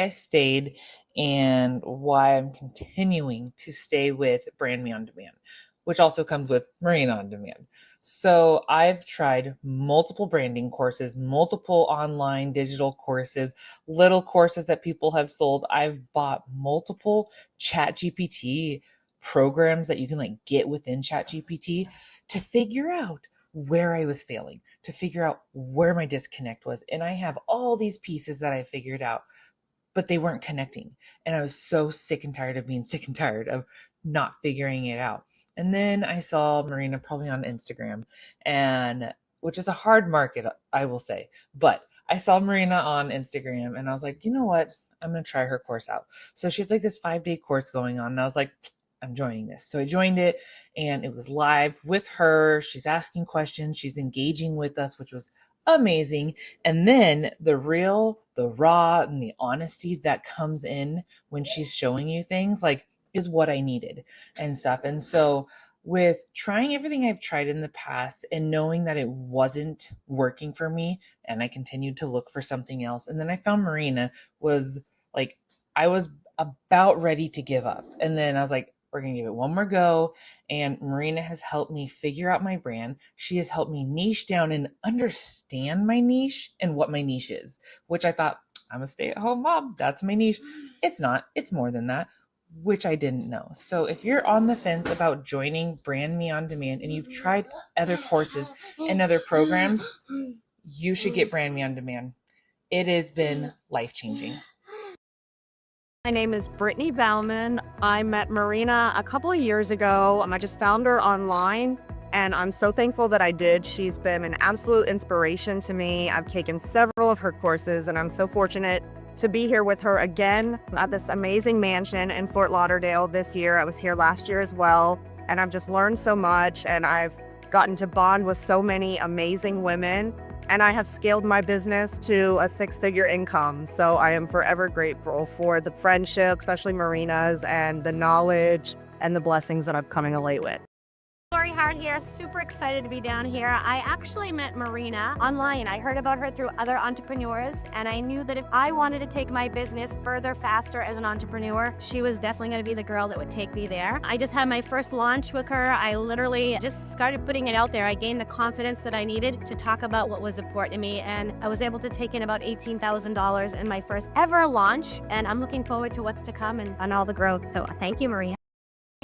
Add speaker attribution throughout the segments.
Speaker 1: I stayed and why I'm continuing to stay with Brand Me On Demand, which also comes with Marina On Demand. So I've tried multiple branding courses, multiple online digital courses, little courses that people have sold. I've bought multiple chat GPT programs that you can like get within chat GPT to figure out where I was failing, to figure out where my disconnect was. And I have all these pieces that I figured out, but they weren't connecting. And I was so sick and tired of being sick and tired of not figuring it out. And then I saw Marina probably on Instagram, and which is a hard market, I will say. But I saw Marina on Instagram and I was like, you know what? I'm going to try her course out. So she had like this 5-day course going on. And I was like, I'm joining this. So I joined it and it was live with her. She's asking questions. She's engaging with us, which was amazing. And then the real, the raw, and the honesty that comes in when she's showing you things like is what I needed and stuff. And so with trying everything I've tried in the past and knowing that it wasn't working for me, and I continued to look for something else. And then I found Marina was like, I was about ready to give up. And then I was like, we're going to give it one more go. And Marina has helped me figure out my brand. She has helped me niche down and understand my niche and what my niche is, which I thought, I'm a stay-at-home mom. That's my niche. It's not. It's more than that, which I didn't know. So if you're on the fence about joining Brand Me On Demand and you've tried other courses and other programs, you should get Brand Me On Demand. It has been life-changing.
Speaker 2: My name is Brittany Bauman. I met Marina a couple of years ago. I just found her online, and I'm so thankful that I did. She's been an absolute inspiration to me. I've taken several of her courses, and I'm so fortunate to be here with her again at this amazing mansion in Fort Lauderdale this year. I was here last year as well, and I've just learned so much, and I've gotten to bond with so many amazing women. And I have scaled my business to a 6-figure income. So I am forever grateful for the friendship, especially Marina's, and the knowledge and the blessings that I'm coming away with.
Speaker 3: Lori Howard here, super excited to be down here. I actually met Marina online. I heard about her through other entrepreneurs, and I knew that if I wanted to take my business further faster as an entrepreneur, she was definitely going to be the girl that would take me there. I just had my first launch with her. I literally just started putting it out there. I gained the confidence that I needed to talk about what was important to me, and I was able to take in about $18,000 in my first ever launch, and I'm looking forward to what's to come and all the growth. So thank you, Maria.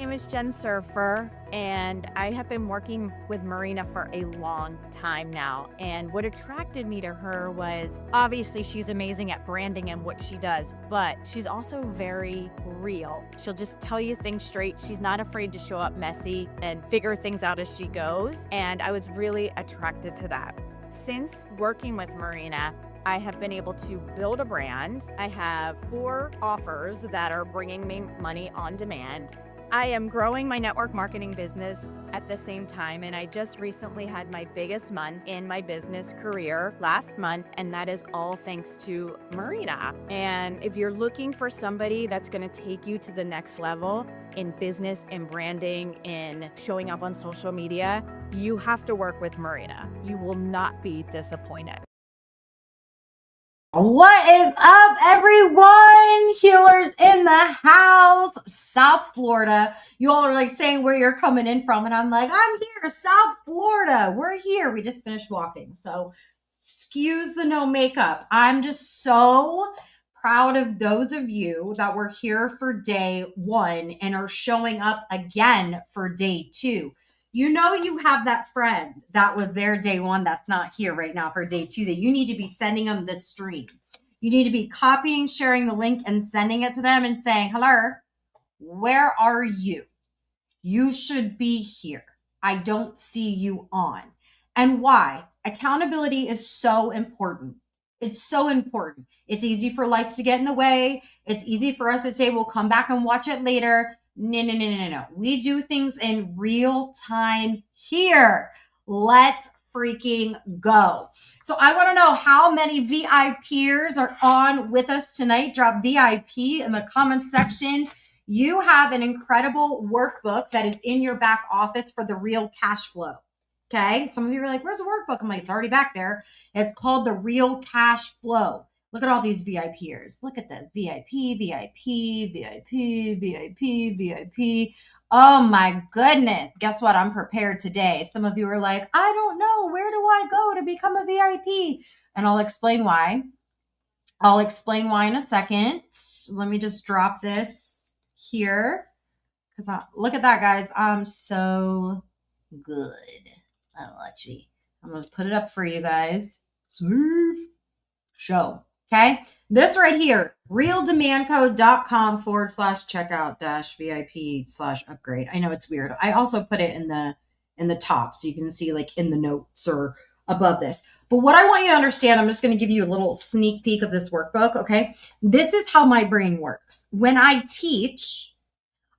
Speaker 4: My name is Jen Surfer, and I have been working with Marina for a long time now. And what attracted me to her was obviously she's amazing at branding and what she does, but she's also very real. She'll just tell you things straight. She's not afraid to show up messy and figure things out as she goes. And I was really attracted to that. Since working with Marina, I have been able to build a brand. I have 4 offers that are bringing me money on demand. I am growing my network marketing business at the same time, and I just recently had my biggest month in my business career last month, and that is all thanks to Marina. And if you're looking for somebody that's going to take you to the next level in business and branding and showing up on social media, you have to work with Marina. You will not be disappointed.
Speaker 5: What is up, everyone? Healers in the house, South Florida. You all are like saying where you're coming in from, and I'm like, I'm here, South Florida. We're here. We just finished walking, so excuse the no makeup. I'm just so proud of those of you that were here for day 1 and are showing up again for day 2. You know you have that friend that was there day 1 that's not here right now for day 2 that you need to be sending them this stream. You need to be copying, sharing the link, and sending it to them and saying, hello, where are you? You should be here. I don't see you on. And why? Accountability is so important. It's so important. It's easy for life to get in the way. It's easy for us to say, we'll come back and watch it later. No. We do things in real time here. Let's freaking go. So I want to know how many VIPers are on with us tonight. Drop VIP in the comment section. You have an incredible workbook that is in your back office for the real cash flow. Okay. Some of you are like, where's the workbook? I'm like, it's already back there. It's called the real cash flow. Look at all these VIPers. Look at this. VIP, VIP, VIP, VIP, VIP. Oh my goodness. Guess what? I'm prepared today. Some of you are like, I don't know. Where do I go to become a VIP? And I'll explain why. I'll explain why in a second. Let me just drop this here. Because look at that, guys. I'm so good. Watch me. I'm going to put it up for you guys. Save. Show. Okay. This right here, realdemandco.com/checkout-VIP/upgrade. I know it's weird. I also put it in the top so you can see like in the notes or above this. But what I want you to understand, I'm just going to give you a little sneak peek of this workbook. Okay. This is how my brain works. When I teach,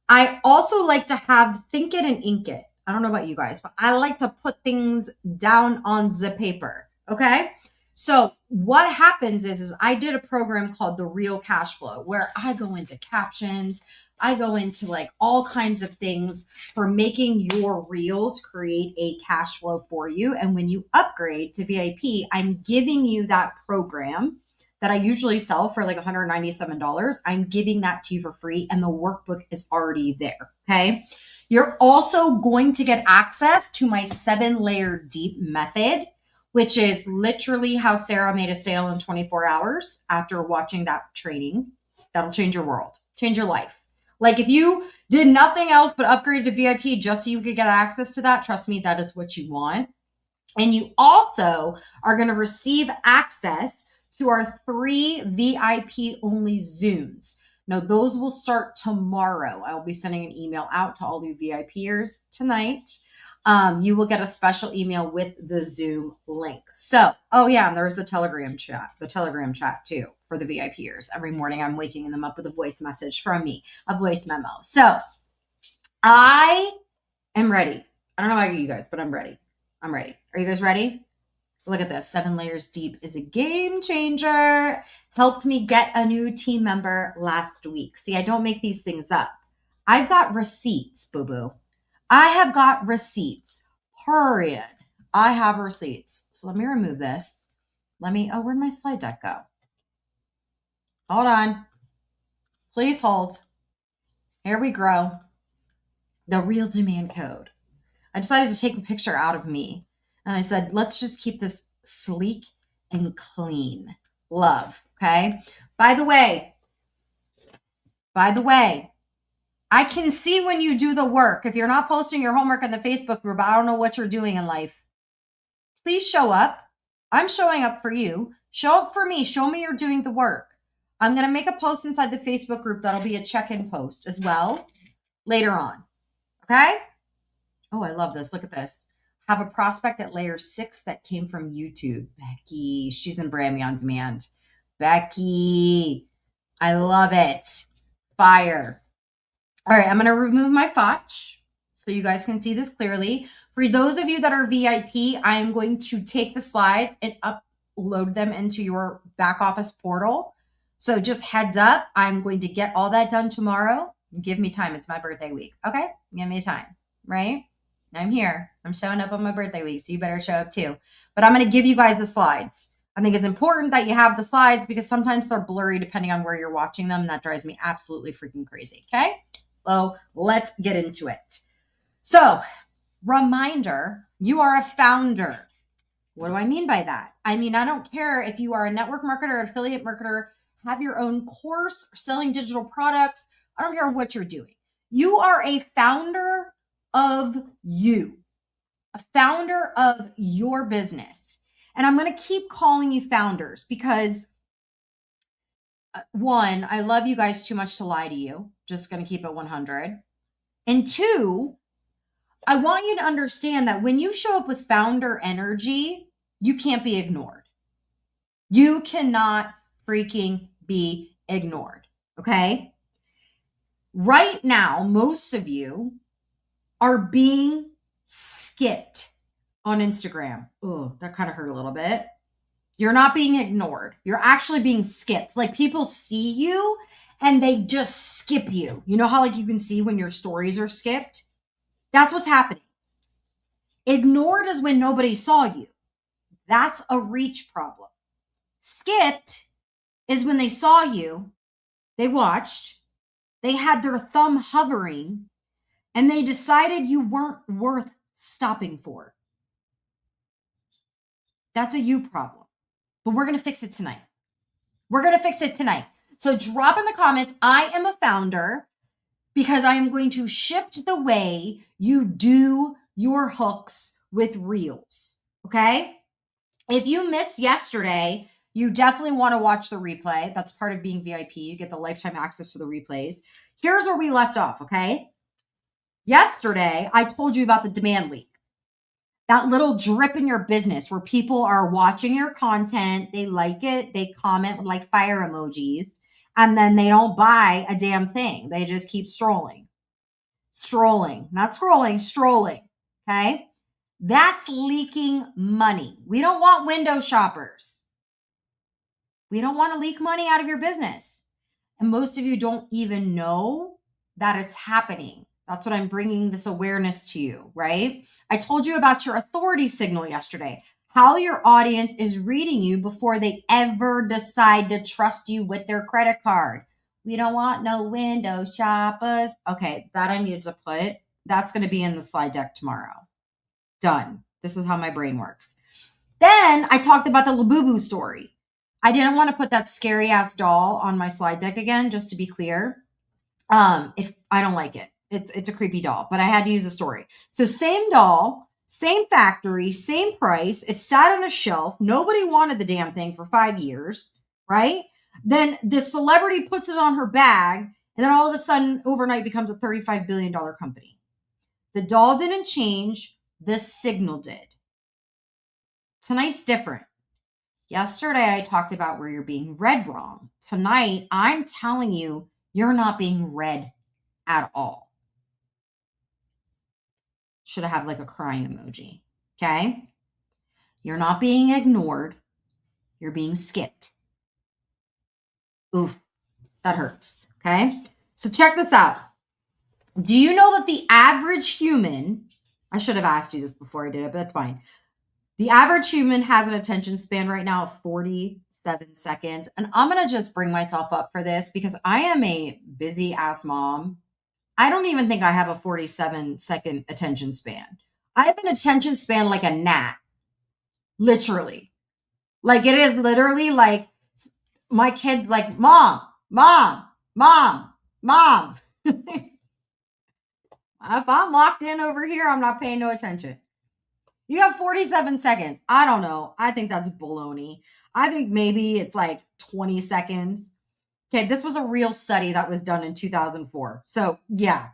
Speaker 5: I also like to have think it and ink it. I don't know about you guys, but I like to put things down on the paper. Okay. So what happens is I did a program called the Real Cash Flow where I go into captions. I go into like all kinds of things for making your reels create a cash flow for you. And when you upgrade to VIP, I'm giving you that program that I usually sell for like $197. I'm giving that to you for free and the workbook is already there, okay? You're also going to get access to my 7-layer deep method, which is literally how Sarah made a sale in 24 hours after watching that training. That'll change your world, change your life. Like if you did nothing else but upgrade to VIP just so you could get access to that, trust me, that is what you want. And you also are going to receive access to our 3 VIP only Zooms. Now, those will start tomorrow. I'll be sending an email out to all you VIPers tonight. You will get a special email with the Zoom link. So, oh yeah, and there's the Telegram chat too for the VIPers. Every morning I'm waking them up with a voice message from me, a voice memo. So I am ready. I don't know about you guys, but I'm ready. I'm ready. Are you guys ready? Look at this. 7 layers deep is a game changer. Helped me get a new team member last week. See, I don't make these things up. I've got receipts, boo-boo. I have got receipts, period. I have receipts. So let me remove this. Oh, where'd my slide deck go? Hold on. Please hold. Here we go. The real demand code. I decided to take a picture out of me. And I said, let's just keep this sleek and clean. Love, okay? By the way, I can see when you do the work. If you're not posting your homework in the Facebook group, I don't know what you're doing in life. Please show up. I'm showing up for you. Show up for me. Show me you're doing the work. I'm going to make a post inside the Facebook group that'll be a check-in post as well later on. Okay? Oh, I love this. Look at this. Have a prospect at layer 6 that came from YouTube. Becky, she's in Brand Me On Demand. Becky, I love it. Fire. All right, I'm going to remove my fotch so you guys can see this clearly. For those of you that are VIP, I am going to take the slides and upload them into your back office portal. So just heads up, I'm going to get all that done tomorrow. Give me time. It's my birthday week. Okay? Give me time, right? I'm here. I'm showing up on my birthday week, so you better show up too. But I'm going to give you guys the slides. I think it's important that you have the slides because sometimes they're blurry depending on where you're watching them. And that drives me absolutely freaking crazy. Okay? So let's get into it. So, reminder, you are a founder. What do I mean by that? I mean, I don't care if you are a network marketer, affiliate marketer, have your own course, selling digital products. I don't care what you're doing. You are a founder of you, a founder of your business. And I'm going to keep calling you founders because one, I love you guys too much to lie to you. Just going to keep it 100. And two, I want you to understand that when you show up with founder energy, you can't be ignored. You cannot freaking be ignored. Okay. Right now, most of you are being skipped on Instagram. Oh, that kind of hurt a little bit. You're not being ignored. You're actually being skipped. Like people see you and they just skip you. You know how like you can see when your stories are skipped? That's what's happening. Ignored is when nobody saw you. That's a reach problem. Skipped is when they saw you, they watched, they had their thumb hovering, and they decided you weren't worth stopping for. That's a you problem. But we're going to fix it tonight. We're going to fix it tonight. So drop in the comments, I am a founder, because I am going to shift the way you do your hooks with reels. Okay? If you missed yesterday, you definitely want to watch the replay. That's part of being VIP. You get the lifetime access to the replays. Here's where we left off, okay? Yesterday, I told you about the demand leak. That little drip in your business where people are watching your content, they like it, they comment with like fire emojis, and then they don't buy a damn thing. They just keep strolling. Not scrolling, strolling, okay? That's leaking money. We don't want window shoppers. We don't want to leak money out of your business. And most of you don't even know that it's happening. That's what I'm bringing this awareness to you, right? I told you about your authority signal yesterday, how your audience is reading you before they ever decide to trust you with their credit card. We don't want no window shoppers. Okay, that I needed to put. That's going to be in the slide deck tomorrow. Done. This is how my brain works. Then I talked about the Labubu story. I didn't want to put that scary ass doll on my slide deck again, just to be clear. If I don't like it. It's a creepy doll, but I had to use a story. So same doll, same factory, same price. It sat on a shelf. Nobody wanted the damn thing for 5 years, right? Then this celebrity puts it on her bag, and then all of a sudden, overnight becomes a $35 billion company. The doll didn't change. The signal did. Tonight's different. Yesterday, I talked about where you're being read wrong. Tonight, I'm telling you, you're not being read at all. Should have like a crying emoji, okay? You're not being ignored. You're being skipped. Oof, that hurts, okay? So check this out. Do you know that the average human, I should have asked you this before I did it, but that's fine. The average human has an attention span right now of 47 seconds. And I'm going to just bring myself up for this because I am a busy ass mom. I don't even think I have a 47-second attention span. I have an attention span like a gnat. Literally. Like it is literally like my kids like, mom, mom, mom, mom. If I'm locked in over here, I'm not paying no attention. You have 47 seconds. I don't know. I think that's baloney. I think maybe it's like 20 seconds. Okay, this was a real study that was done in 2004. So, yeah.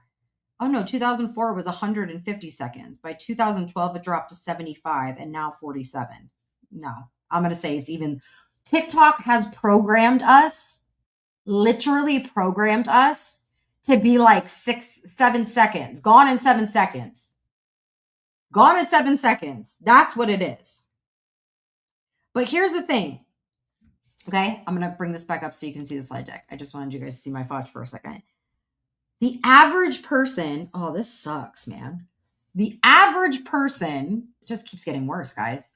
Speaker 5: Oh, no, 2004 was 150 seconds. By 2012, it dropped to 75 and now 47. No, I'm going to say it's even. TikTok has programmed us, literally programmed us to be like 7 seconds. Gone in 7 seconds. Gone in 7 seconds. That's what it is. But here's the thing. Okay, I'm going to bring this back up so you can see the slide deck. I just wanted you guys to see my thoughts for a second. The average person, oh, this sucks, man. The average person, it just keeps getting worse, guys.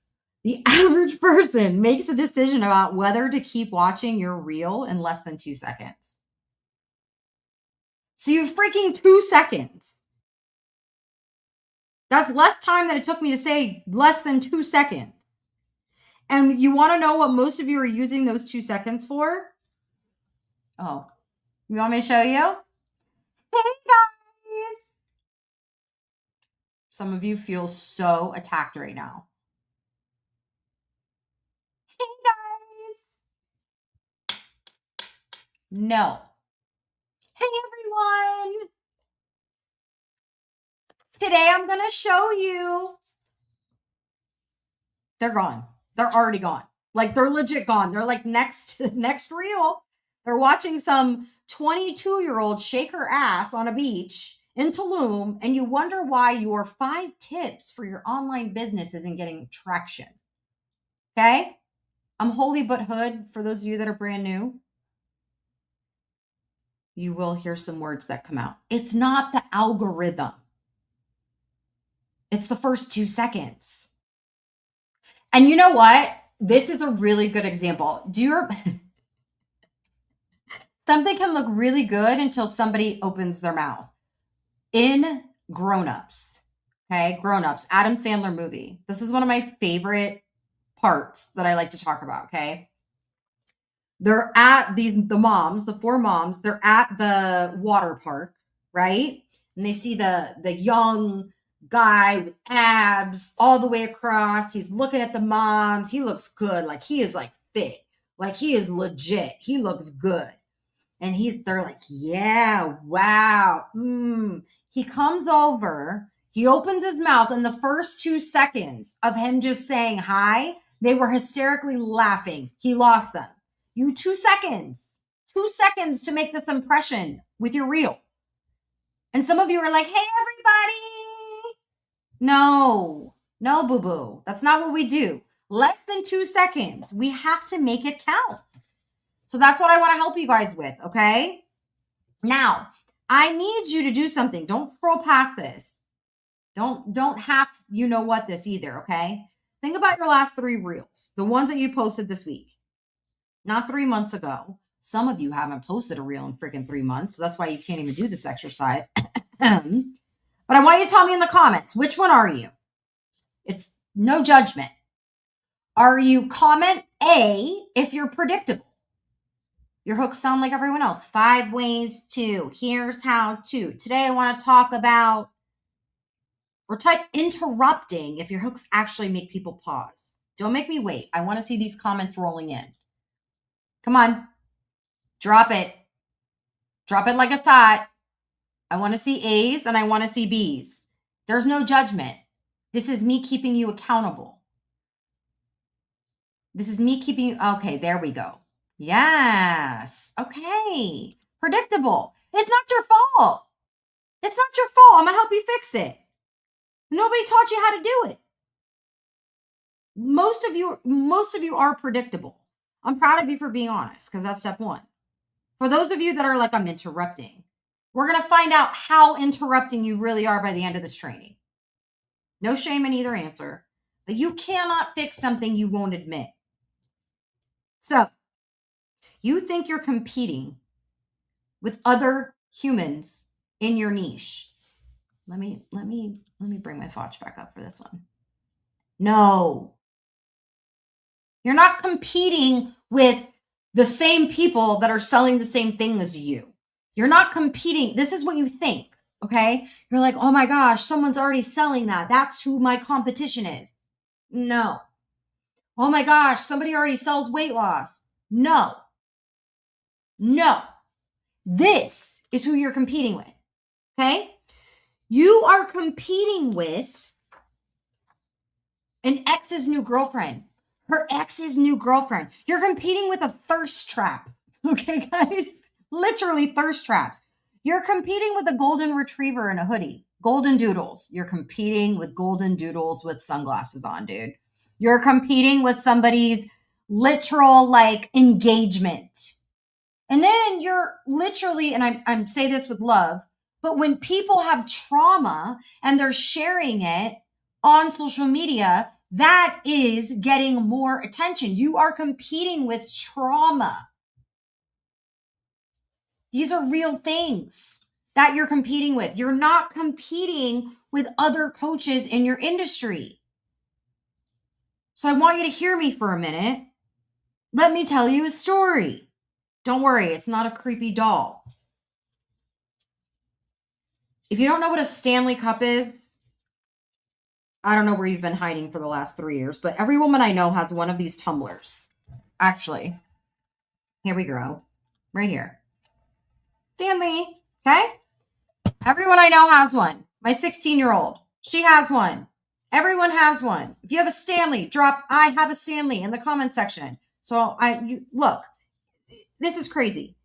Speaker 5: The average person makes a decision about whether to keep watching your reel in less than 2 seconds. So you have freaking 2 seconds. That's less time than it took me to say less than 2 seconds. And you want to know what most of you are using those 2 seconds for? Oh, you want me to show you? Hey, guys. Some of you feel so attacked right now. Hey, guys. No. Hey, everyone. Today, I'm going to show you. They're gone. They're already gone. Like, they're legit gone. They're like next reel. They're watching some 22-year-old shake her ass on a beach in Tulum, and you wonder why your 5 tips for your online business isn't getting traction. Okay? I'm Holy But Hood for those of you that are brand new. You will hear some words that come out. It's not the algorithm. It's the first 2 seconds. And you know what? This is a really good example. Something can look really good until somebody opens their mouth. In Grown Ups, okay? Grown Ups, Adam Sandler movie. This is one of my favorite parts that I like to talk about, okay? They're at the four moms, they're at the water park, right? And they see the young guy with abs all the way across. He's looking at the moms. He looks good. Like he is like fit. Like he is legit. He looks good. And they're like, yeah, wow. He comes over, he opens his mouth, and the first 2 seconds of him just saying hi, they were hysterically laughing. He lost them. 2 seconds to make this impression with your reel. And some of you are like, hey, everybody. No, boo-boo. That's not what we do. Less than 2 seconds. We have to make it count. So that's what I want to help you guys with, okay? Now, I need you to do something. Don't scroll past this. Don't have this either, okay? Think about your last 3 reels, the ones that you posted this week. Not 3 months ago. Some of you haven't posted a reel in freaking 3 months, so that's why you can't even do this exercise. But I want you to tell me in the comments, which one are you? It's no judgment. Are you comment A if you're predictable? Your hooks sound like everyone else. 5 ways to. Here's how to. Today I want to talk about, or type interrupting if your hooks actually make people pause. Don't make me wait. I want to see these comments rolling in. Come on. Drop it. Drop it like a thought. I want to see A's and I want to see B's. There's no judgment. This is me keeping you accountable. This is me keeping you. Okay, there we go. Yes. Okay. Predictable. It's not your fault. It's not your fault. I'm going to help you fix it. Nobody taught you how to do it. Most of you are predictable. I'm proud of you for being honest, because that's step 1. For those of you that are like, I'm interrupting, we're going to find out how interrupting you really are by the end of this training. No shame in either answer, but you cannot fix something you won't admit. So, you think you're competing with other humans in your niche. Let me bring my Fotch back up for this one. No. You're not competing with the same people that are selling the same thing as you. You're not competing. This is what you think, okay? You're like, oh my gosh, someone's already selling that. That's who my competition is. No. Oh my gosh, somebody already sells weight loss. No. This is who you're competing with, okay? You are competing with an ex's new girlfriend. Her ex's new girlfriend. You're competing with a thirst trap, okay, guys? Literally thirst traps. You're competing with a golden retriever in a hoodie. Golden doodles. You're competing with golden doodles with sunglasses on, dude. You're competing with somebody's literal, engagement. And then you're literally, and I'm say this with love, but when people have trauma and they're sharing it on social media, that is getting more attention. You are competing with trauma. These are real things that you're competing with. You're not competing with other coaches in your industry. So I want you to hear me for a minute. Let me tell you a story. Don't worry, it's not a creepy doll. If you don't know what a Stanley Cup is, I don't know where you've been hiding for the last 3 years, but every woman I know has one of these tumblers. Actually, here we go. Right here. Stanley, okay? Everyone I know has one. My 16-year-old, she has one. Everyone has one. If you have a Stanley, drop I have a Stanley in the comment section. So look, this is crazy.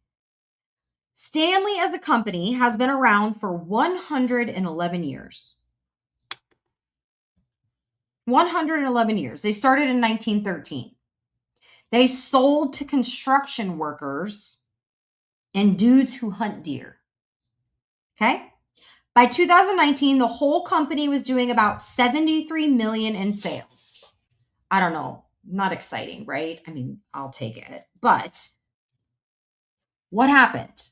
Speaker 5: Stanley as a company has been around for 111 years. 111 years. They started in 1913. They sold to construction workers and dudes who hunt deer. Okay? By 2019, the whole company was doing about 73 million in sales. I don't know. Not exciting, right? I mean, I'll take it. But What happened?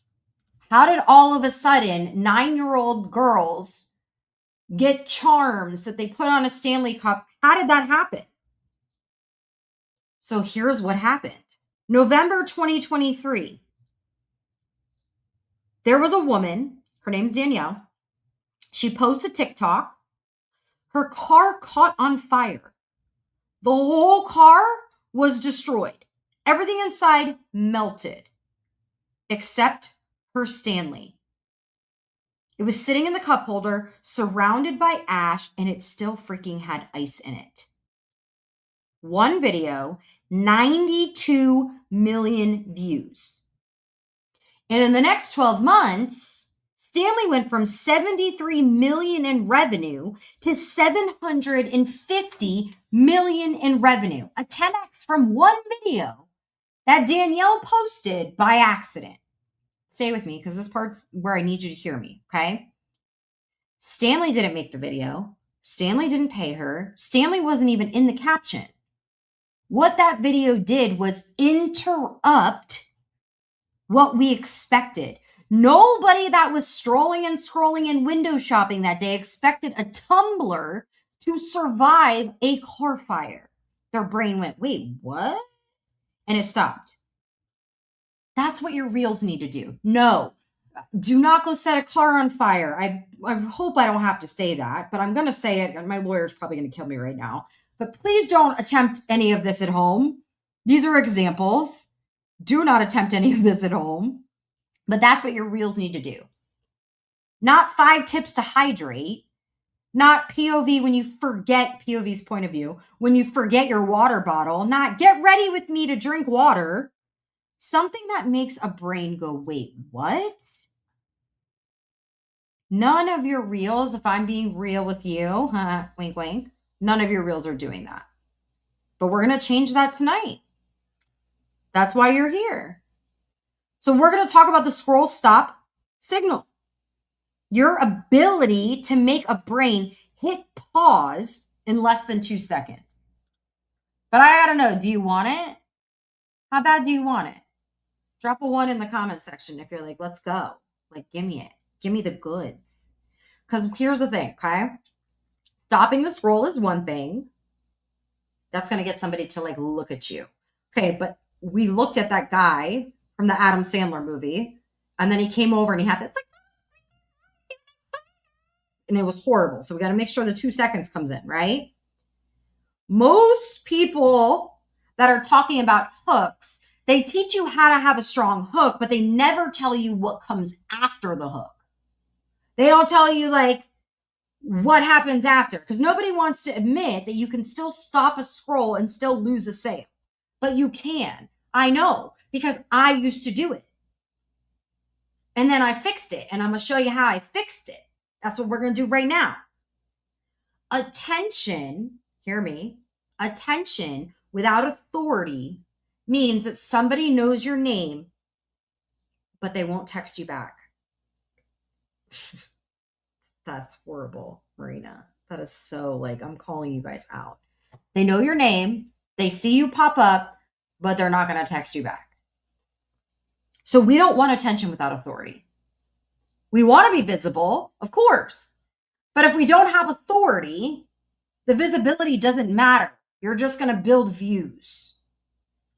Speaker 5: How did all of a sudden 9-year-old girls get charms that they put on a Stanley Cup? How did that happen? So here's what happened. November 2023. There was a woman, her name's Danielle. She posted TikTok. Her car caught on fire. The whole car was destroyed. Everything inside melted, except her Stanley. It was sitting in the cup holder, surrounded by ash, and it still freaking had ice in it. One video, 92 million views. And in the next 12 months, Stanley went from 73 million in revenue to 750 million in revenue. A 10x from one video that Danielle posted by accident. Stay with me because this part's where I need you to hear me, okay? Stanley didn't make the video. Stanley didn't pay her. Stanley wasn't even in the caption. What that video did was interrupt what we expected. Nobody that was strolling and scrolling and window shopping that day expected a tumbler to survive a car fire. Their brain went, wait, what? And it stopped. That's what your reels need to do. No, do not go set a car on fire. I hope I don't have to say that, but I'm going to say it, and my lawyer's probably going to kill me right now. But please don't attempt any of this at home. These are examples. Do not attempt any of this at home. But that's what your reels need to do. Not 5 tips to hydrate. Not POV when you forget, POV's point of view, when you forget your water bottle. Not get ready with me to drink water. Something that makes a brain go, wait, what? None of your reels, if I'm being real with you, wink, wink, none of your reels are doing that. But we're going to change that tonight. That's why you're here. So we're going to talk about the scroll stop signal. Your ability to make a brain hit pause in less than 2 seconds. But I got to know, do you want it? How bad do you want it? Drop a 1 in the comment section if you're like, let's go. Like, give me it. Give me the goods. Because here's the thing, okay? Stopping the scroll is one thing. That's going to get somebody to like look at you. Okay, but we looked at that guy from the Adam Sandler movie, and then he came over and he had this like, and it was horrible. So we got to make sure the 2 seconds comes in, right? Most people that are talking about hooks, they teach you how to have a strong hook, but they never tell you what comes after the hook. They don't tell you like what happens after, because nobody wants to admit that you can still stop a scroll and still lose a sale. But you can. I know, because I used to do it. And then I fixed it, and I'm going to show you how I fixed it. That's what we're going to do right now. Attention, hear me, attention without authority means that somebody knows your name, but they won't text you back. That's horrible, Marina. That is so like, I'm calling you guys out. They know your name, they see you pop up, but they're not going to text you back. So we don't want attention without authority. We want to be visible, of course. But if we don't have authority, the visibility doesn't matter. You're just going to build views.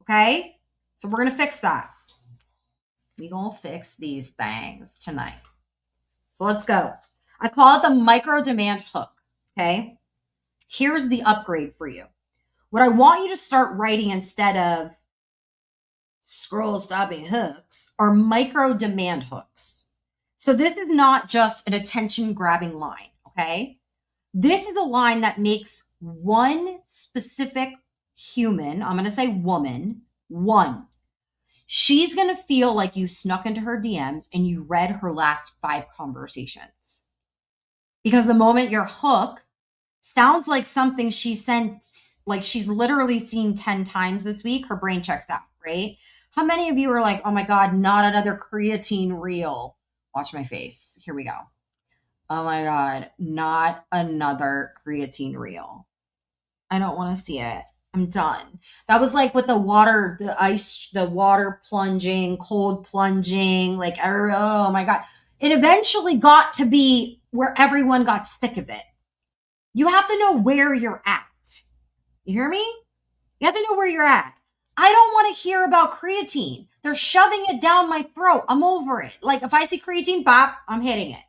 Speaker 5: Okay? So we're going to fix that. We're going to fix these things tonight. So let's go. I call it the micro demand hook. Okay? Here's the upgrade for you. What I want you to start writing instead of scroll stopping hooks are micro demand hooks. So this is not just an attention grabbing line, okay? This is a line that makes one specific human, I'm going to say woman, one. She's going to feel like you snuck into her DMs and you read her last 5 conversations. Because the moment your hook sounds like something she sent, like she's literally seen 10 times this week, her brain checks out, right? How many of you are like, oh my God, not another creatine reel? Watch my face. Here we go. Oh my God, not another creatine reel. I don't want to see it. I'm done. That was like with the water, the water plunging, cold plunging, like, oh my God. It eventually got to be where everyone got sick of it. You have to know where you're at. You hear me? You have to know where you're at. I don't want to hear about creatine. They're shoving it down my throat. I'm over it. Like if I see creatine, bop, I'm hitting it.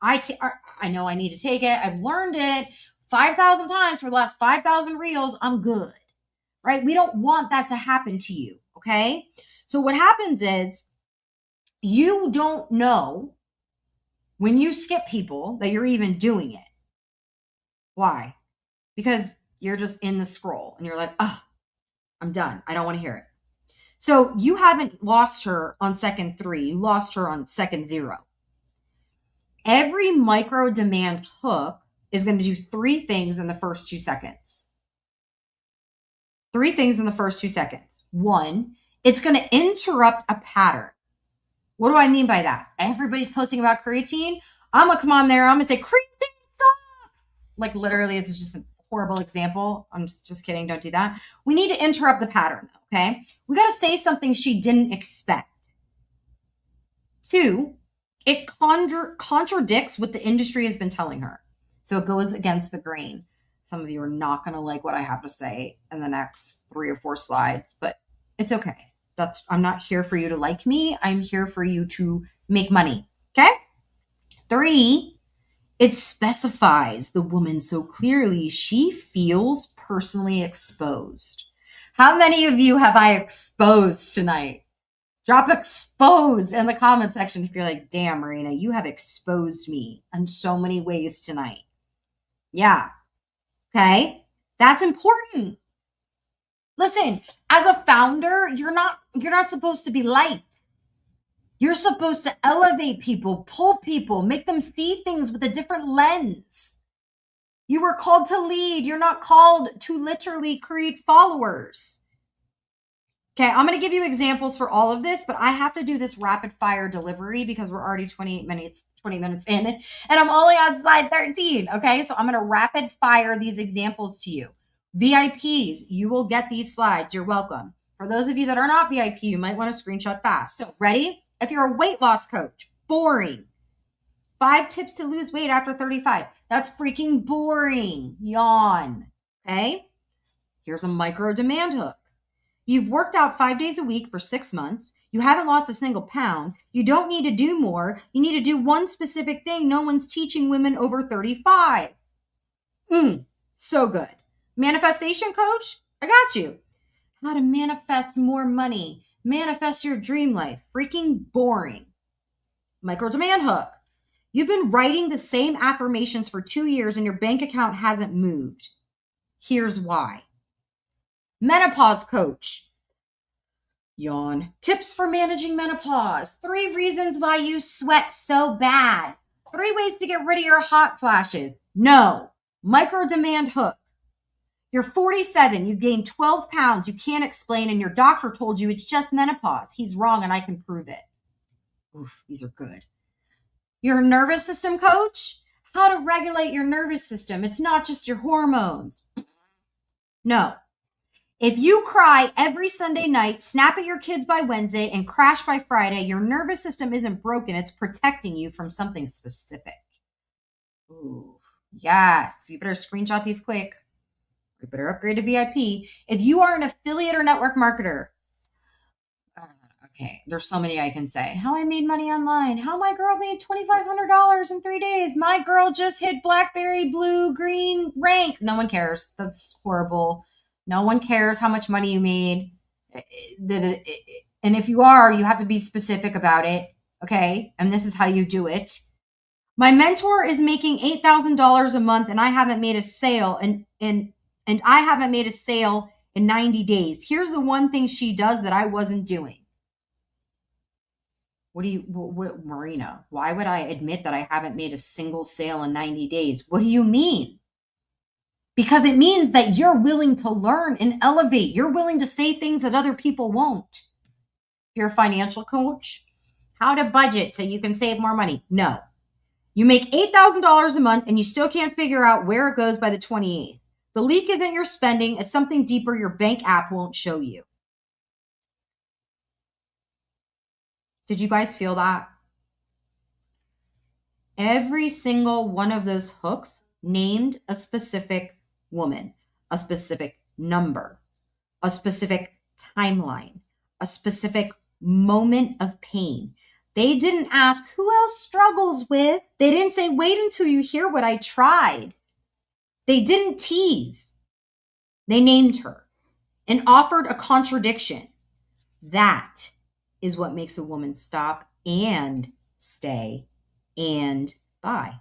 Speaker 5: I know I need to take it. I've learned it 5,000 times for the last 5,000 reels. I'm good, right? We don't want that to happen to you, okay? So what happens is you don't know when you skip people that you're even doing it. Why? Because you're just in the scroll and you're like, oh, I'm done. I don't want to hear it. So you haven't lost her on second 3. You lost her on second 0. Every micro demand hook is going to do 3 things in the first 2 seconds. 3 things in the first 2 seconds. 1, it's going to interrupt a pattern. What do I mean by that? Everybody's posting about creatine. I'm going to come on there. I'm going to say, creatine sucks. Like literally, it's just a horrible example. I'm just kidding. Don't do that. We need to interrupt the pattern, okay? We got to say something she didn't expect. 2, it contradicts what the industry has been telling her. So it goes against the grain. Some of you are not going to like what I have to say in the next 3 or 4 slides, but it's okay. I'm not here for you to like me. I'm here for you to make money. Okay? 3, it specifies the woman so clearly she feels personally exposed. How many of you have I exposed tonight? Drop exposed in the comment section if you're like, damn, Marina, you have exposed me in so many ways tonight. Yeah. Okay. That's important. Listen, as a founder, you're not supposed to be light. You're supposed to elevate people, pull people, make them see things with a different lens. You were called to lead. You're not called to literally create followers. Okay, I'm going to give you examples for all of this, but I have to do this rapid fire delivery because we're already 20 minutes in, and I'm only on slide 13. Okay, so I'm going to rapid fire these examples to you. VIPs, you will get these slides. You're welcome. For those of you that are not VIP, you might want to screenshot fast. So ready? If you're a weight loss coach, boring. 5 tips to lose weight after 35. That's freaking boring. Yawn. Okay? Here's a micro demand hook. You've worked out 5 days a week for 6 months. You haven't lost a single pound. You don't need to do more. You need to do one specific thing no one's teaching women over 35. So good. Manifestation coach, I got you. How to manifest more money. Manifest your dream life. Freaking boring. Micro demand hook. You've been writing the same affirmations for 2 years and your bank account hasn't moved. Here's why. Menopause coach. Yawn. Tips for managing menopause. 3 reasons why you sweat so bad. 3 ways to get rid of your hot flashes. No. Micro demand hook. You're 47. You gained 12 pounds. You can't explain, and your doctor told you it's just menopause. He's wrong, and I can prove it. Oof, these are good. Your nervous system coach. How to regulate your nervous system. It's not just your hormones. No. If you cry every Sunday night, snap at your kids by Wednesday, and crash by Friday, your nervous system isn't broken. It's protecting you from something specific. Ooh, yes. You better screenshot these quick. You better upgrade to VIP. If you are an affiliate or network marketer, okay, there's so many I can say. How I made money online. How my girl made $2,500 in 3 days. My girl just hit blackberry, blue, green rank. No one cares. That's horrible. No one cares how much money you made. And if you are, you have to be specific about it. Okay. And this is how you do it. My mentor is making $8,000 a month and I haven't made a sale and I haven't made a sale in 90 days. Here's the one thing she does that I wasn't doing. What, Marina, why would I admit that I haven't made a single sale in 90 days? What do you mean? Because it means that you're willing to learn and elevate. You're willing to say things that other people won't. You're a financial coach. How to budget so you can save more money. No. You make $8,000 a month and you still can't figure out where it goes by the 28th. The leak isn't your spending. It's something deeper your bank app won't show you. Did you guys feel that? Every single one of those hooks named a specific woman, a specific number, a specific timeline, a specific moment of pain. They didn't ask who else struggles with. They didn't say, wait until you hear what I tried. They didn't tease. They named her and offered a contradiction. That is what makes a woman stop and stay and buy.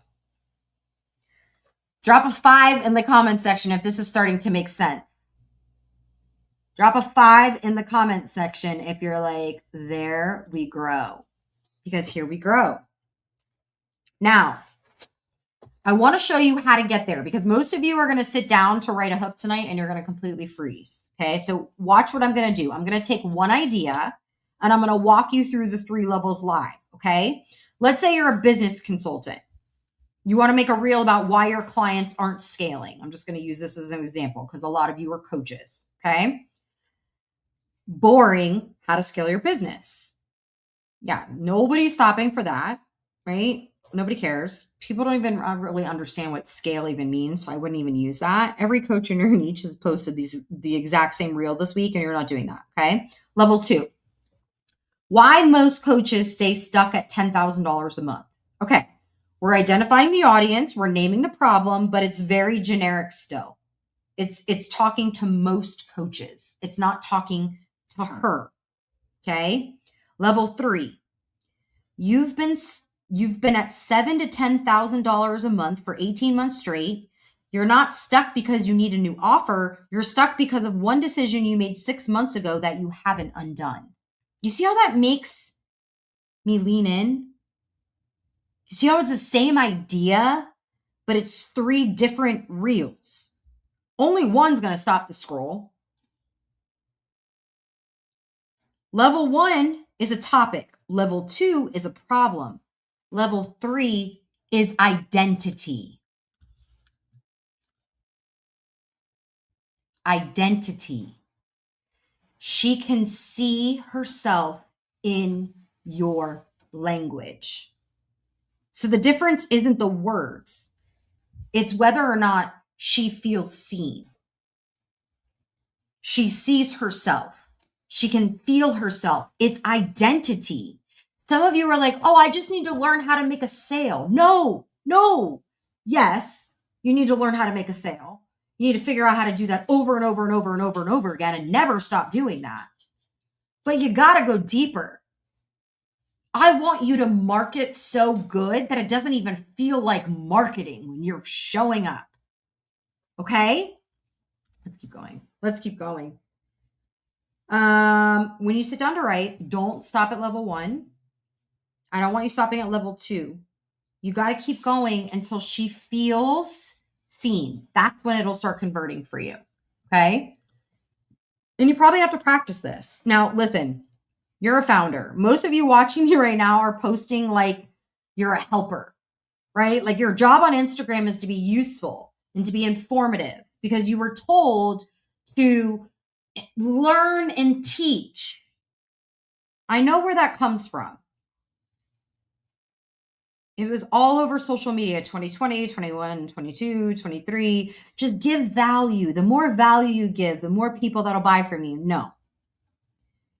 Speaker 5: Drop a 5 in the comment section if this is starting to make sense. Drop a 5 in the comment section if you're like, there we grow. Because here we grow. Now, I want to show you how to get there because most of you are going to sit down to write a hook tonight and you're going to completely freeze. Okay, so watch what I'm going to do. I'm going to take one idea and I'm going to walk you through the 3 levels live. Okay, let's say you're a business consultant. You want to make a reel about why your clients aren't scaling. I'm just going to use this as an example because a lot of you are coaches. Okay, boring, how to scale your business. Yeah, nobody's stopping for that, right? Nobody cares. People don't even really understand what scale even means, so I wouldn't even use that. Every coach in your niche has posted the exact same reel this week, and you're not doing that, okay? Level 2, why most coaches stay stuck at $10,000 a month. Okay, we're identifying the audience, we're naming the problem, but it's very generic still. It's talking to most coaches. It's not talking to her, okay? Level 3, you've been at $7,000 to $10,000 a month for 18 months straight. You're not stuck because you need a new offer. You're stuck because of one decision you made 6 months ago that you haven't undone. You see how that makes me lean in? You see how it's the same idea, but it's 3 different reels. Only one's going to stop the scroll. Level 1 is a topic. Level 2 is a problem. Level 3 is identity. Identity. She can see herself in your language. So the difference isn't the words. It's whether or not she feels seen. She sees herself. She can feel herself. It's identity. Some of you are like, oh, I just need to learn how to make a sale. No. Yes, you need to learn how to make a sale. You need to figure out how to do that over and over and over and over and over again and never stop doing that. But you got to go deeper. I want you to market so good that it doesn't even feel like marketing when you're showing up. Okay? Let's keep going. When you sit down to write, don't stop at level 1. I don't want you stopping at level 2. You got to keep going until she feels seen. That's when it'll start converting for you. Okay? And you probably have to practice this. Now, listen, you're a founder. Most of you watching me right now are posting like you're a helper, right? Like your job on Instagram is to be useful and to be informative because you were told to learn and teach. I know where that comes from. It was all over social media, 2020, 21, 22, 23. Just give value. The more value you give, the more people that'll buy from you. No.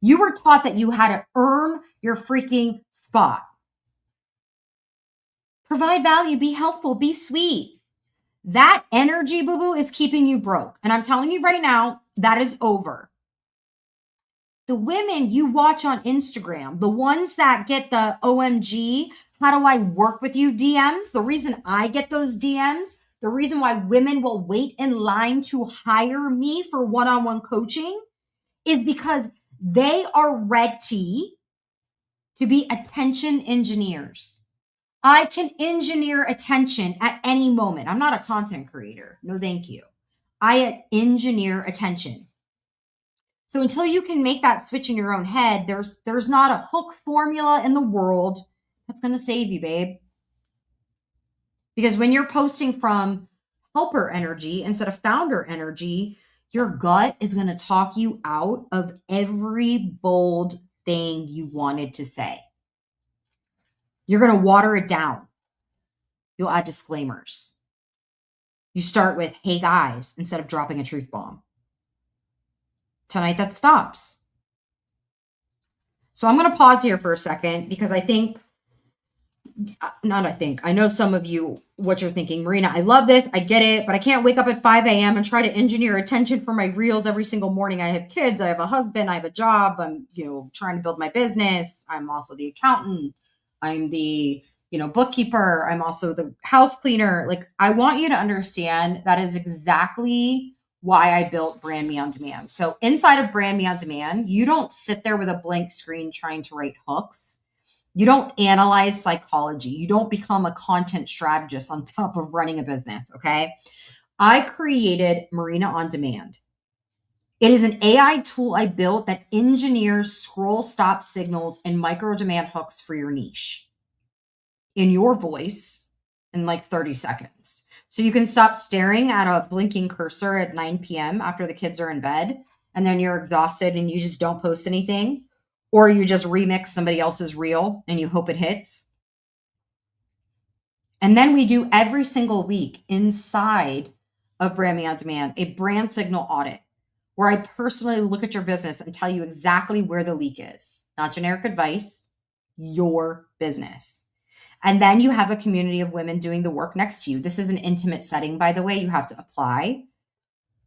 Speaker 5: You were taught that you had to earn your freaking spot. Provide value, be helpful, be sweet. That energy, boo-boo, is keeping you broke. And I'm telling you right now, that is over. The women you watch on Instagram, the ones that get the OMG, how do I work with you DMs? The reason I get those DMs, the reason why women will wait in line to hire me for one-on-one coaching is because they are ready to be attention engineers. I can engineer attention at any moment. I'm not a content creator. No, thank you. I engineer attention. So until you can make that switch in your own head, there's not a hook formula in the world that's going to save you, babe. Because when you're posting from helper energy instead of founder energy, your gut is going to talk you out of every bold thing you wanted to say. You're going to water it down. You'll add disclaimers. You start with, hey guys, instead of dropping a truth bomb. Tonight that stops. So I'm going to pause here for a second because I know some of you, what you're thinking, Marina, I love this. I get it, but I can't wake up at 5 a.m. and try to engineer attention for my reels every single morning. I have kids. I have a husband. I have a job. I'm, trying to build my business. I'm also the accountant. I'm the, bookkeeper. I'm also the house cleaner. Like, I want you to understand that is exactly why I built Brand Me on Demand. So inside of Brand Me on Demand, you don't sit there with a blank screen trying to write hooks. You don't analyze psychology. You don't become a content strategist on top of running a business, okay? I created Marina on Demand. It is an AI tool I built that engineers scroll stop signals and micro demand hooks for your niche in your voice in like 30 seconds. So you can stop staring at a blinking cursor at 9 p.m. after the kids are in bed, and then you're exhausted and you just don't post anything. Or you just remix somebody else's reel and you hope it hits. And then we do every single week inside of Brand Me on Demand, a brand signal audit where I personally look at your business and tell you exactly where the leak is. Not generic advice, your business. And then you have a community of women doing the work next to you. This is an intimate setting, by the way. You have to apply.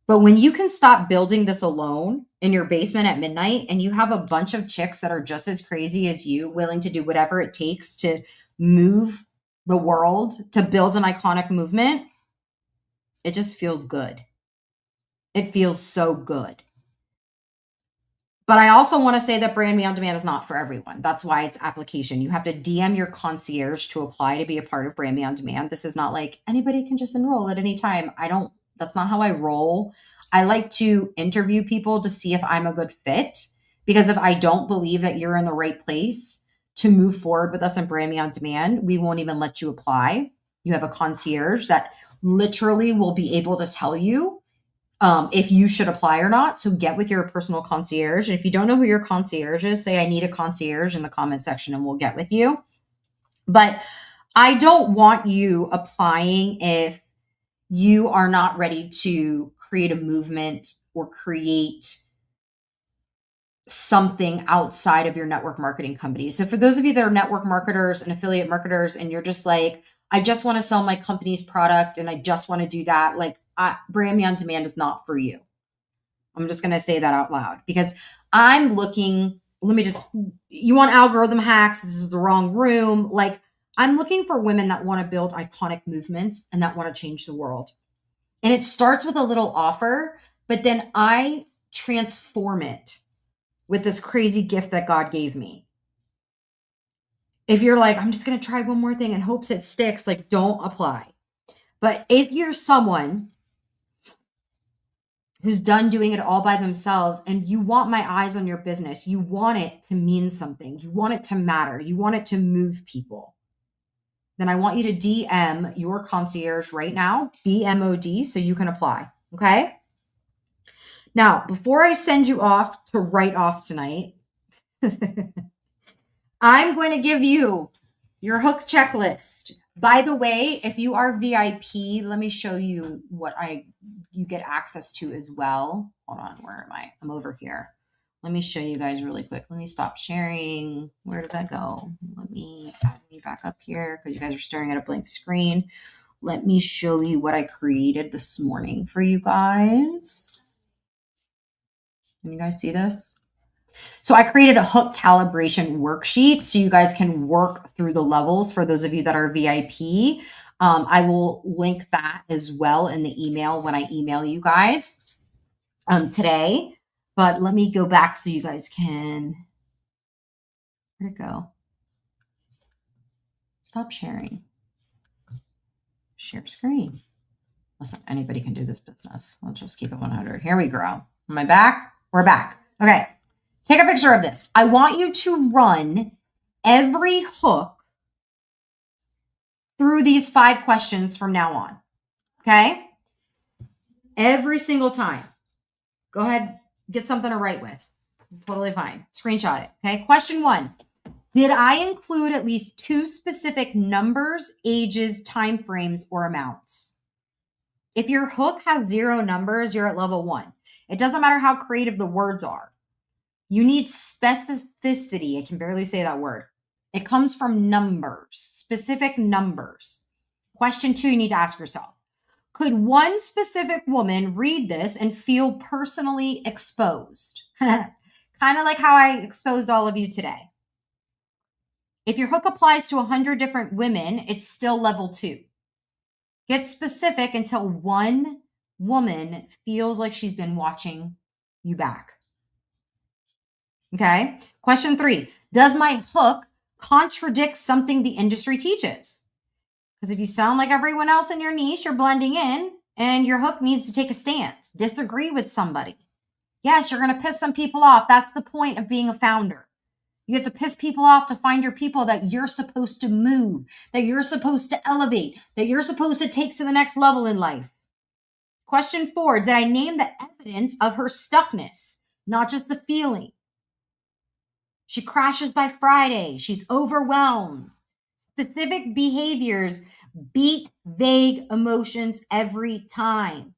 Speaker 5: But when you can stop building this alone in your basement at midnight and you have a bunch of chicks that are just as crazy as you, willing to do whatever it takes to move the world, to build an iconic movement, it just feels good. It feels so good. But I also want to say that Brand Me on Demand is not for everyone. That's why it's application. You have to DM your concierge to apply to be a part of Brand Me on Demand. This is not like anybody can just enroll at any time. That's not how I roll. I like to interview people to see if I'm a good fit, because if I don't believe that you're in the right place to move forward with us and Brand Me on Demand, we won't even let you apply. You have a concierge that literally will be able to tell you if you should apply or not. So get with your personal concierge. And if you don't know who your concierge is, say I need a concierge in the comment section and we'll get with you. But I don't want you applying if you are not ready to create a movement or create something outside of your network marketing company. So for those of you that are network marketers and affiliate marketers, and you're just like, I just want to sell my company's product and I just want to do that, like Brand Me on Demand is not for you. I'm just going to say that out loud because I'm looking, you want algorithm hacks? This is the wrong room. Like, I'm looking for women that want to build iconic movements and that want to change the world. And it starts with a little offer, but then I transform it with this crazy gift that God gave me. If you're like, I'm just going to try one more thing and hopes it sticks, like, don't apply. But if you're someone who's done doing it all by themselves and you want my eyes on your business, you want it to mean something, you want it to matter, you want it to move people, then I want you to DM your concierge right now, BMOD, so you can apply, okay? Now, before I send you off to write off tonight, I'm going to give you your hook checklist. By the way, if you are VIP, let me show you what you get access to as well. Hold on, where am I? I'm over here. Let me show you guys really quick. Let me stop sharing. Where did that go? Let me back up here because you guys are staring at a blank screen. Let me show you what I created this morning for you guys. Can you guys see this? So I created a hook calibration worksheet so you guys can work through the levels for those of you that are VIP. I will link that as well in the email when I email you guys today. But let me go back so you guys can, where'd it go? Stop sharing. Share screen. Listen, anybody can do this business. Let's just keep it 100. Here we go. Am I back? We're back. Okay. Take a picture of this. I want you to run every hook through these 5 questions from now on. Okay? every single time. Go ahead, get something to write with. Totally fine. Screenshot it. Okay. Question 1. Did I include at least 2 specific numbers, ages, time frames, or amounts? If your hook has 0 numbers, you're at level 1. It doesn't matter how creative the words are. You need specificity. I can barely say that word. It comes from numbers, specific numbers. Question 2, you need to ask yourself, could one specific woman read this and feel personally exposed? Kind of like how I exposed all of you today. If your hook applies to 100 different women, it's still level 2. Get specific until one woman feels like she's been watching you back. Okay. Question 3, does my hook contradict something the industry teaches? Because if you sound like everyone else in your niche, you're blending in, and your hook needs to take a stance, disagree with somebody. Yes, you're going to piss some people off. That's the point of being a founder. You have to piss people off to find your people that you're supposed to move, that you're supposed to elevate, that you're supposed to take to the next level in life. Question 4, did I name the evidence of her stuckness, not just the feeling? She crashes by Friday. She's overwhelmed. Specific behaviors beat vague emotions every time.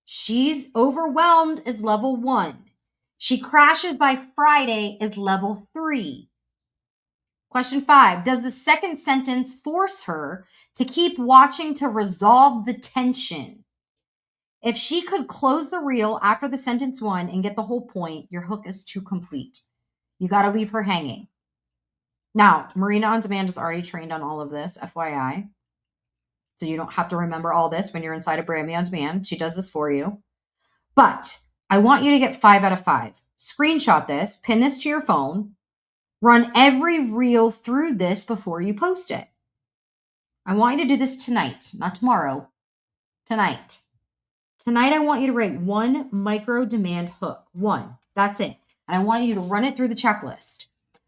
Speaker 5: She's overwhelmed is level 1. She crashes by Friday is level 3. Question 5, does the second sentence force her to keep watching to resolve the tension? If she could close the reel after the sentence 1 and get the whole point, your hook is too complete. You got to leave her hanging. Now, Marina on Demand is already trained on all of this, FYI. So you don't have to remember all this when you're inside of Brand Me on Demand. She does this for you. But I want you to get 5 out of 5. Screenshot this, pin this to your phone, run every reel through this before you post it. I want you to do this tonight, not tomorrow. Tonight. Tonight, I want you to write 1 micro demand hook. 1. That's it. And I want you to run it through the checklist.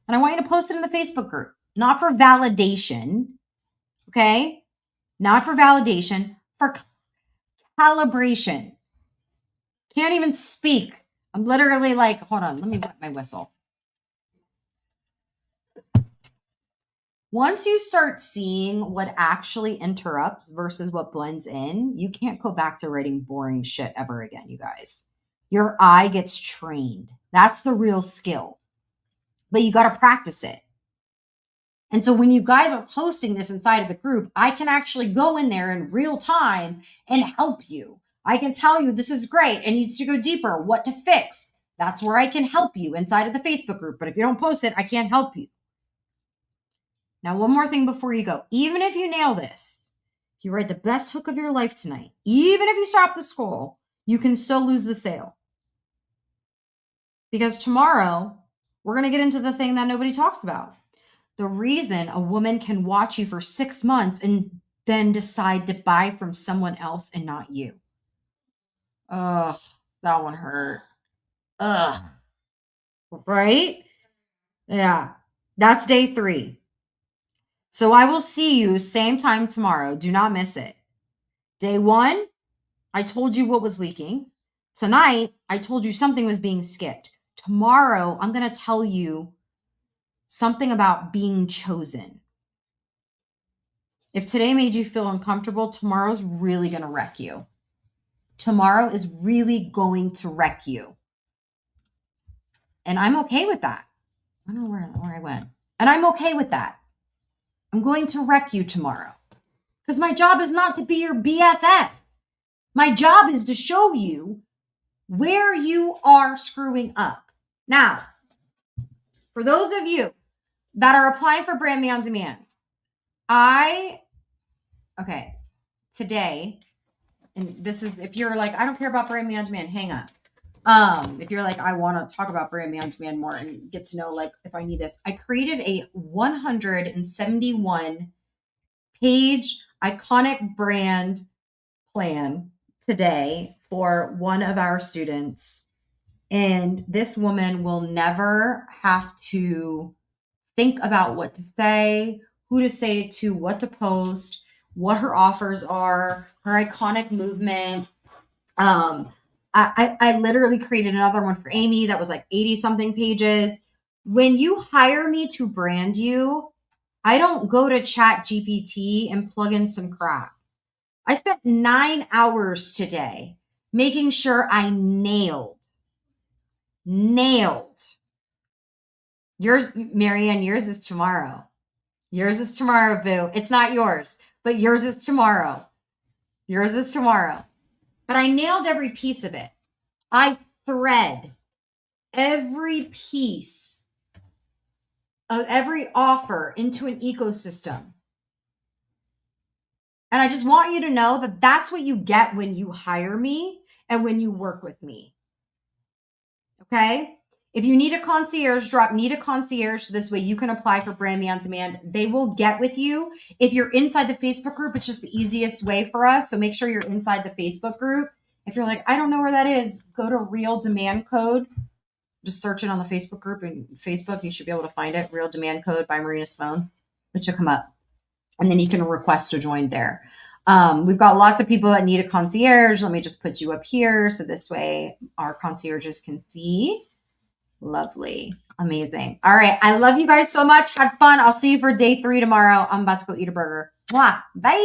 Speaker 5: And I want you to post it in the Facebook group, not for validation, okay? Not for validation, for calibration. Can't even speak. I'm literally like, hold on, let me wet my whistle. Once you start seeing what actually interrupts versus what blends in, you can't go back to writing boring shit ever again, you guys. Your eye gets trained. That's the real skill. But you got to practice it. And so when you guys are posting this inside of the group, I can actually go in there in real time and help you. I can tell you this is great. It needs to go deeper. What to fix. That's where I can help you inside of the Facebook group. But if you don't post it, I can't help you. Now, one more thing before you go. Even if you nail this, if you write the best hook of your life tonight, even if you stop the scroll, you can still lose the sale. Because tomorrow, we're going to get into the thing that nobody talks about. The reason a woman can watch you for 6 months and then decide to buy from someone else and not you. Ugh, that one hurt. Ugh. Right? Yeah. That's day 3. So I will see you same time tomorrow. Do not miss it. Day 1, I told you what was leaking. Tonight, I told you something was being skipped. Tomorrow, I'm going to tell you something about being chosen. If today made you feel uncomfortable, tomorrow's really going to wreck you. Tomorrow is really going to wreck you. And I'm okay with that. I don't know where I went. And I'm okay with that. I'm going to wreck you tomorrow. Because my job is not to be your BFF. My job is to show you where you are screwing up. Now, for those of you that are applying for Brand Me on Demand, today, and this is, if you're like, I don't care about Brand Me on Demand, hang up. If you're like, I want to talk about Brand Me on Demand more and get to know, like, if I need this, I created a 171 page iconic brand plan today for one of our students. And this woman will never have to think about what to say, who to say it to, what to post, what her offers are, her iconic movement. I literally created another one for Amy that was like 80 something pages. When you hire me to brand you, I don't go to Chat GPT and plug in some crap. I spent 9 hours today making sure I nailed yours, Marianne. Yours is tomorrow. Yours is tomorrow, boo. It's not yours, but yours is tomorrow. Yours is tomorrow. But I nailed every piece of it. I thread every piece of every offer into an ecosystem. And I just want you to know that that's what you get when you hire me and when you work with me. Okay? If you need a concierge, drop need a concierge. So this way you can apply for Brand Me on Demand. They will get with you. If you're inside the Facebook group, it's just the easiest way for us. So make sure you're inside the Facebook group. If you're like, I don't know where that is, go to Real Demand Code. Just search it on the Facebook group and Facebook. You should be able to find it. Real Demand Code by Marina Simone. It should come up. And then you can request to join there. We've got lots of people that need a concierge. Let me just put you up here. So this way our concierges can see. Lovely. Amazing. All right. I love you guys so much. Had fun. I'll see you for day 3 tomorrow. I'm about to go eat a burger. Mwah. Bye.